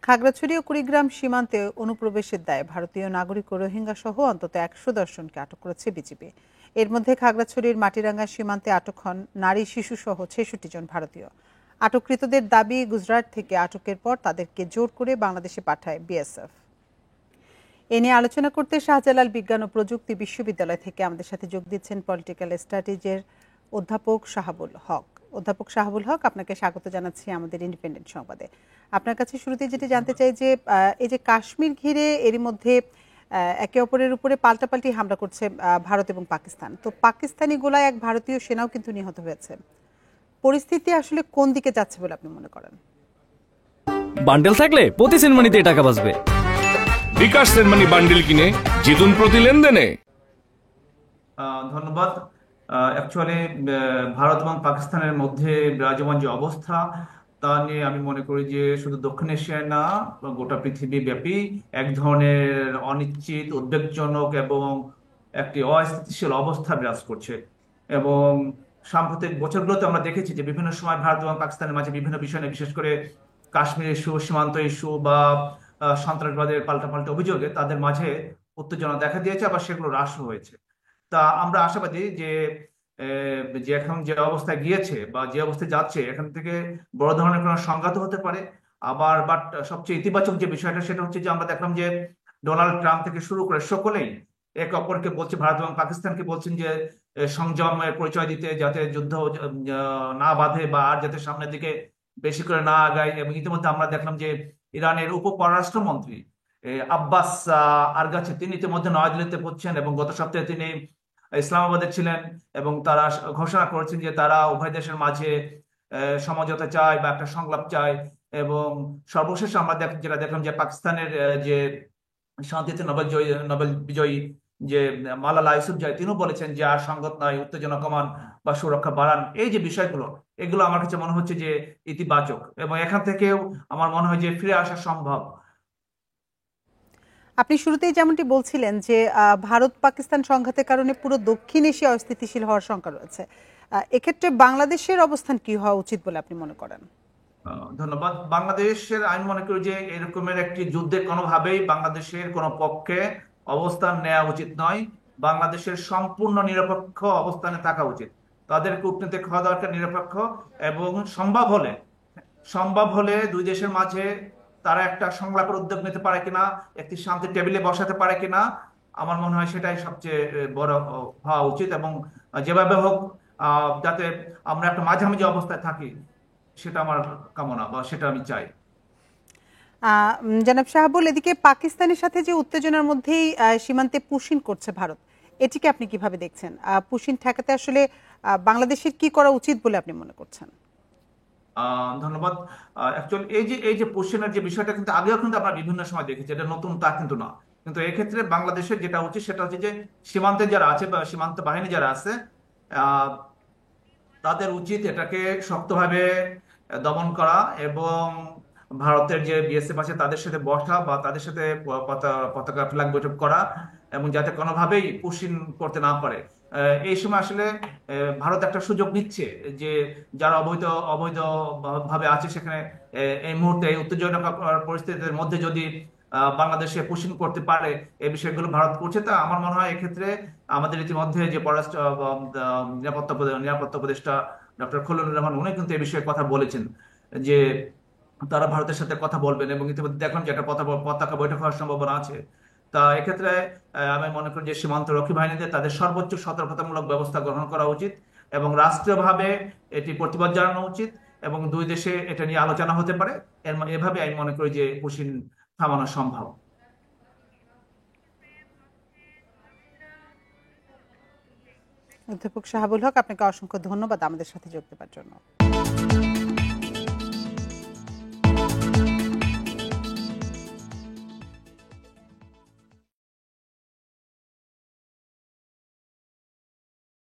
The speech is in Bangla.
খাগড়াছড়ি ও কুড়িগ্রাম সীমান্তে অনুপ্রবেশের দায়ে ভারতীয় নাগরিক ও রোহিঙ্গা সহ অন্তত ১১০ জনকে আটক করেছে বিজিবি। এর মধ্যে খাগড়াছড়ির মাটিরাঙ্গা সীমান্তে আটক হন নারী শিশু সহ ৬৬ জন ভারতীয়। আটককৃতদের দাবি, গুজরাট থেকে আটকের পর তাদেরকে জোর করে বাংলাদেশে পাঠায় বিএসএফ। এ নিয়ে আলোচনা করতে শাহজালাল বিজ্ঞান ও প্রযুক্তি বিশ্ববিদ্যালয় থেকে আমাদের সাথে যোগ দিচ্ছেন পলিটিক্যাল স্ট্র্যাটেজির অধ্যাপক শাহাবুল হক। অধ্যাপক শাহাবুল হক, আপনাকে স্বাগত জানাচ্ছি আমাদের ইন্ডিপেন্ডেন্ট সংবাদে। আপনার কাছে শুরুতে যেটি জানতে চাই যে এই যে কাশ্মীর ঘিরে এরই মধ্যে একে অপরের উপরে পাল্টাপাল্টি হামলা করছে ভারত এবং পাকিস্তান, তো পাকিস্তানি গোলায় এক ভারতীয় সেনাও কিন্তু নিহত হয়েছে। পরিস্থিতি আসলে কোন দিকে যাচ্ছে বলে আপনি মনে করেন? বান্ডেল থাকলে প্রতি সেনমানিতে টাকা বাঁচবে। বিকাশ সেনমানি বান্ডেল কিনে জিতুন প্রতি লেনদেনে। ধন্যবাদ। অ্যাকচুয়ালি ভারত এবং পাকিস্তানের মধ্যে বিরাজমান যে অবস্থা, তা নিয়ে আমি মনে করি যে শুধু দক্ষিণ এশিয়ায় না, গোটা পৃথিবী ব্যাপী এক ধরনের অনিশ্চিত, উদ্বেগজনক এবং একটি অস্থিতিশীল অবস্থা বিরাজ করছে। এবং সাম্প্রতিক বছরগুলোতে আমরা দেখেছি যে বিভিন্ন সময় ভারত এবং পাকিস্তানের মাঝে বিভিন্ন বিষয় নিয়ে, বিশেষ করে কাশ্মীর ইস্যু, সীমান্ত ইস্যু বা সন্ত্রাসবাদের পাল্টাপাল্টা অভিযোগে তাদের মাঝে উত্তেজনা দেখা দিয়েছে, আবার সেগুলো হ্রাস হয়েছে। তা আমরা আশাবাদী যে যে এখন যে অবস্থায় গিয়েছে বা যে অবস্থায় যাচ্ছে, এখান থেকে বড় ধরনের কোনো সংঘাত হতে পারে। আবার বাট সবচেয়ে ইতিবাচক যে বিষয়টা, সেটা হচ্ছে যে আমরা দেখলাম যে ডোনাল্ড ট্রাম্প থেকে শুরু করে সকলেই একে অপরকে বলছে, ভারত এবং পাকিস্তানকে বলছেন যে সংযমের পরিচয় দিতে, যাতে যুদ্ধ না বাঁধে বা আর যাতে সামনের দিকে বেশি করে না আগায়। এবং ইতিমধ্যে আমরা দেখলাম যে ইরানের উপপররাষ্ট্রমন্ত্রী আব্বাস আরগাচি, তিনি ইতিমধ্যে নয়াদিল্লিতে পৌঁছছেন এবং গত সপ্তাহে তিনি ইসলামাবাদে ছিলেন এবং তারা ঘোষণা করেছেন যে তারা উভয় দেশের মাঝে সমঝোতা চায় বা একটা সংলাপ চায়। এবং সর্বশেষ আমরা যেটা দেখলাম যে পাকিস্তানের যে শান্তিতে নোবেল বিজয়ী যে মালালা ইউসুফজাই, তিনিও বলেছেন যে আর সংঘাত নয়, উত্তেজনা কমান বা সুরক্ষা বাড়ান। এই যে বিষয়গুলো, এগুলো আমার কাছে মনে হচ্ছে যে ইতিবাচক, এবং এখান থেকেও আমার মনে হয় যে ফিরে আসা সম্ভব। আপনি শুরুতেই যেমনটি বলছিলেন যে ভারত পাকিস্তান সংঘাতের কারণে পুরো দক্ষিণ এশিয়া অস্থিতিশীল হওয়ার শঙ্কা রয়েছে। এক্ষেত্রে বাংলাদেশের অবস্থান কি হওয়া উচিত বলে আপনি মনে করেন? ধন্যবাদ। বাংলাদেশের আমি মনে করি যে এরকমের একটি যুদ্ধে কোনোভাবেই বাংলাদেশের কোনো পক্ষে অবস্থান নেওয়া উচিত নয়। বাংলাদেশের সম্পূর্ণ নিরপেক্ষ অবস্থানে থাকা উচিত। তাদের কূটনীতিক হওয়া দরকার নিরপেক্ষ, এবং সম্ভব হলে দুই দেশের মাঝে তারা একটা সংলাপের উদ্যোগ নিতে পারে কিনা, একটি শান্তির টেবিলে বসাতে পারে কিনা, আমার মনে হয় সেটাই সবচেয়ে বড় হওয়া উচিত। এবং যেভাবে হোক যাতে আমরা একটা মাঝামাঝি অবস্থায় থাকি, সেটা আমার কামনা বা সেটা আমি চাই। জনাব শাহাবুল, এদিকে পাকিস্তানের সাথে যে উত্তেজনার মধ্যেই সীমান্তে পুশিন করছে ভারত, এটিকে আপনি কিভাবে দেখছেন? পুশিন ঠেকাতে আসলে বাংলাদেশের কি করা উচিত বলে আপনি মনে করছেন? ধন্যবাদ। অ্যাকচুয়ালি এই যে পুশিনের যে বিষয়টা কিন্তু আগেও কিন্তু আমরা বিভিন্ন সময় দেখেছি, এটা নতুন তা কিন্তু না। কিন্তু এক্ষেত্রে বাংলাদেশের যেটা উচিত সেটা হচ্ছে যে সীমান্তে যারা আছে বা সীমান্ত বাহিনী যারা আছে, আহ, তাদের উচিত এটাকে শক্তভাবে দমন করা, এবং ভারতের যে বিএসএফ আছে তাদের সাথে বসা বা তাদের সাথে পতাকা ফ্ল্যাগ বৈঠক করা, এবং যাতে কোনোভাবেই পুশিন করতে না পারে। এই সময় আসলে ভারত একটা সুযোগ নিচ্ছে যে যারা অবৈধ অবৈধ ভাবে আছে সেখানে, এই মুহূর্তে এই উত্তেজনক পরিস্থিতির মধ্যে যদি বাংলাদেশে পুশিন করতে পারে, এই বিষয়গুলো ভারত করছে। তা আমার মনে হয় এক্ষেত্রে আমাদের ইতিমধ্যে যে পররাষ্ট্র নিরাপত্তা উপদেষ্টা ডক্টর খলিলুর রহমান, উনি কিন্তু এই বিষয়ে কথা বলেছেন যে তারা ভারতের সাথে কথা বলবেন, এবং ইতিমধ্যে দেখলাম যে একটা পতাকা বৈঠক হওয়ার সম্ভাবনা আছে। তা এক্ষেত্রে আমি মনে করি যে সীমান্ত রক্ষী বাহিনীদের তাদের সর্বোচ্চ সতর্কতামূলক ব্যবস্থা গ্রহণ করা উচিত, এবং রাষ্ট্রীয়ভাবে এটি প্রতিবাদ জানানো উচিত, এবং দুই দেশে এটা নিয়ে আলোচনা হতে পারে। এভাবে আমি মনে করি যে পুশিন থামানো সম্ভব। অধ্যাপক শাহাবুল হক, আপনাকে অসংখ্য ধন্যবাদ আমাদের সাথে যোগ দেওয়ার জন্য।